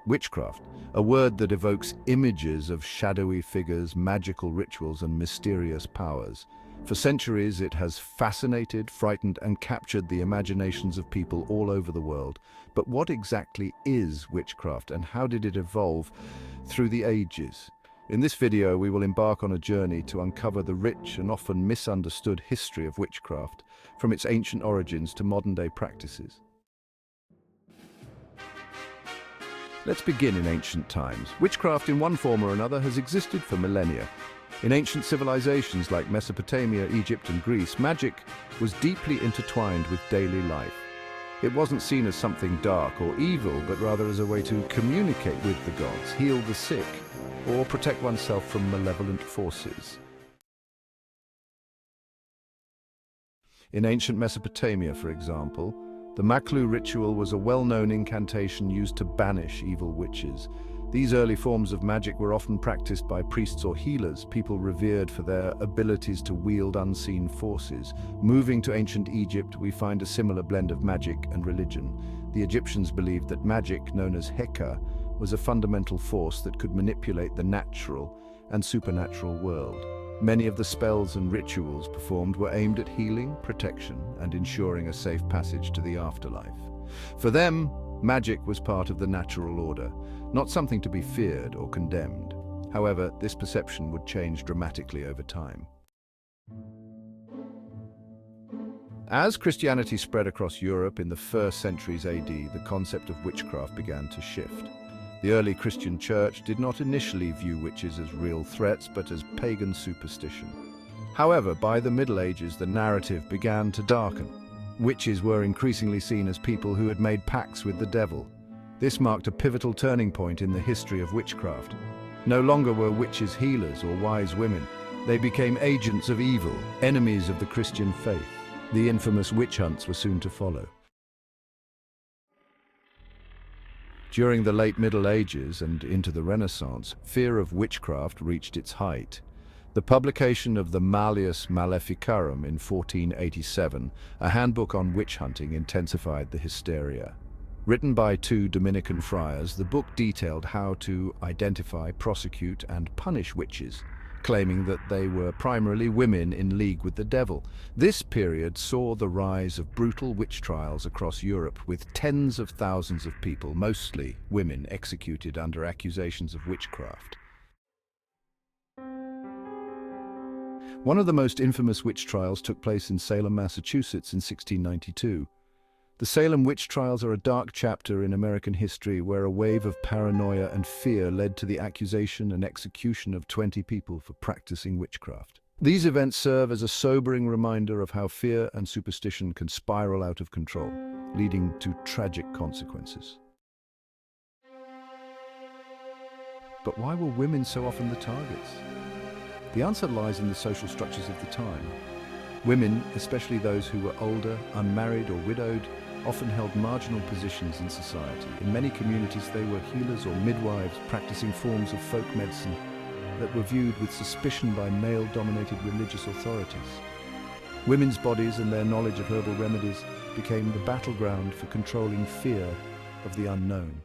Witchcraft, a word that evokes images of shadowy figures, magical rituals, and mysterious powers. For centuries, it has fascinated, frightened, and captured the imaginations of people all over the world. But what exactly is witchcraft, and how did it evolve through the ages? In this video, we will embark on a journey to uncover the rich and often misunderstood history of witchcraft, from its ancient origins to modern-day practices. Let's begin in ancient times. Witchcraft, in one form or another, has existed for millennia. In ancient civilizations like Mesopotamia, Egypt, and Greece, magic was deeply intertwined with daily life. It wasn't seen as something dark or evil, but rather as a way to communicate with the gods, heal the sick, or protect oneself from malevolent forces. In ancient Mesopotamia, for example, the Maklu ritual was a well-known incantation used to banish evil witches. These early forms of magic were often practiced by priests or healers, people revered for their abilities to wield unseen forces. Moving to ancient Egypt, we find a similar blend of magic and religion. The Egyptians believed that magic, known as Heka, was a fundamental force that could manipulate the natural and supernatural world. Many of the spells and rituals performed were aimed at healing, protection, and ensuring a safe passage to the afterlife. For them, magic was part of the natural order, not something to be feared or condemned. However, this perception would change dramatically over time. As Christianity spread across Europe in the first centuries AD, the concept of witchcraft began to shift. The early Christian church did not initially view witches as real threats, but as pagan superstition. However, by the Middle Ages, the narrative began to darken. Witches were increasingly seen as people who had made pacts with the devil. This marked a pivotal turning point in the history of witchcraft. No longer were witches healers or wise women. They became agents of evil, enemies of the Christian faith. The infamous witch hunts were soon to follow. During the late Middle Ages and into the Renaissance, fear of witchcraft reached its height. The publication of the Malleus Maleficarum in 1487, a handbook on witch hunting, intensified the hysteria. Written by two Dominican friars, the book detailed how to identify, prosecute, and punish witches, claiming that they were primarily women in league with the devil. This period saw the rise of brutal witch trials across Europe, with tens of thousands of people, mostly women, executed under accusations of witchcraft. One of the most infamous witch trials took place in Salem, Massachusetts in 1692. The Salem witch trials are a dark chapter in American history where a wave of paranoia and fear led to the accusation and execution of 20 people for practicing witchcraft. These events serve as a sobering reminder of how fear and superstition can spiral out of control, leading to tragic consequences. But why were women so often the targets? The answer lies in the social structures of the time. Women, especially those who were older, unmarried, or widowed, often held marginal positions in society. In many communities, they were healers or midwives practicing forms of folk medicine that were viewed with suspicion by male-dominated religious authorities. Women's bodies and their knowledge of herbal remedies became the battleground for controlling fear of the unknown.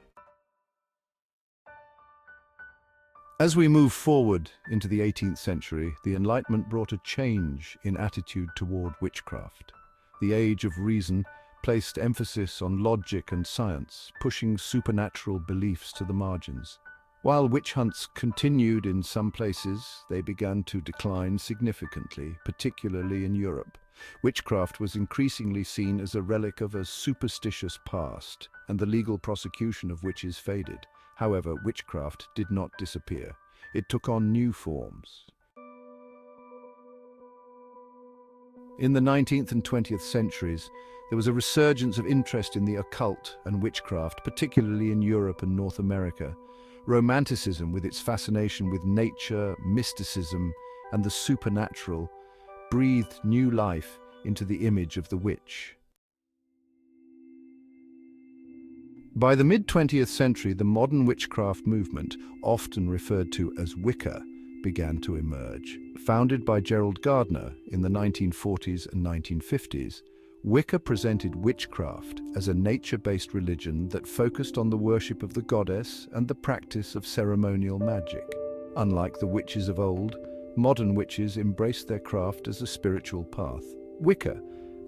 As we move forward into the 18th century, the Enlightenment brought a change in attitude toward witchcraft. The Age of Reason placed emphasis on logic and science, pushing supernatural beliefs to the margins. While witch hunts continued in some places, they began to decline significantly, particularly in Europe. Witchcraft was increasingly seen as a relic of a superstitious past, and the legal prosecution of witches faded. However, witchcraft did not disappear. It took on new forms. In the 19th and 20th centuries, there was a resurgence of interest in the occult and witchcraft, particularly in Europe and North America. Romanticism, with its fascination with nature, mysticism, and the supernatural, breathed new life into the image of the witch. By the mid-20th century, the modern witchcraft movement, often referred to as Wicca, began to emerge. Founded by Gerald Gardner in the 1940s and 1950s, Wicca presented witchcraft as a nature-based religion that focused on the worship of the goddess and the practice of ceremonial magic. Unlike the witches of old, modern witches embraced their craft as a spiritual path. Wicca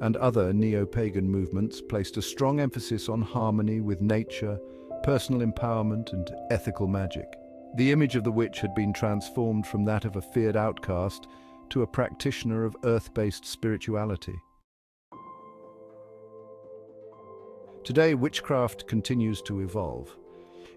and other neo-pagan movements placed a strong emphasis on harmony with nature, personal empowerment, and ethical magic. The image of the witch had been transformed from that of a feared outcast to a practitioner of earth-based spirituality. Today, witchcraft continues to evolve.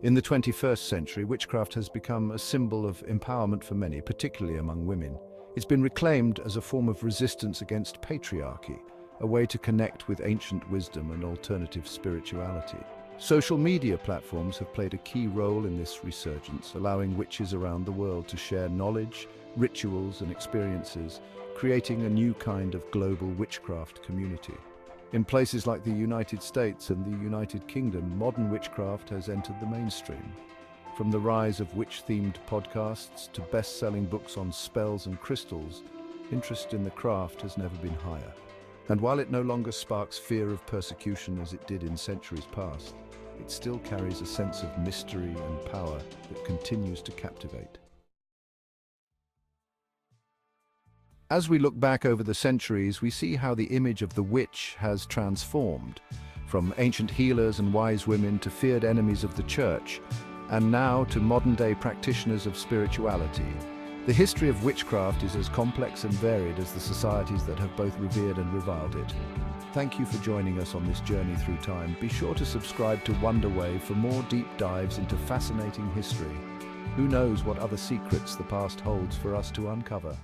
In the 21st century, witchcraft has become a symbol of empowerment for many, particularly among women. It's been reclaimed as a form of resistance against patriarchy, a way to connect with ancient wisdom and alternative spirituality. Social media platforms have played a key role in this resurgence, allowing witches around the world to share knowledge, rituals, and experiences, creating a new kind of global witchcraft community. In places like the United States and the United Kingdom, modern witchcraft has entered the mainstream. From the rise of witch-themed podcasts to best-selling books on spells and crystals, interest in the craft has never been higher. And while it no longer sparks fear of persecution as it did in centuries past, it still carries a sense of mystery and power that continues to captivate. As we look back over the centuries, we see how the image of the witch has transformed, from ancient healers and wise women to feared enemies of the church, and now to modern-day practitioners of spirituality. The history of witchcraft is as complex and varied as the societies that have both revered and reviled it. Thank you for joining us on this journey through time. Be sure to subscribe to Wonderwave for more deep dives into fascinating history. Who knows what other secrets the past holds for us to uncover?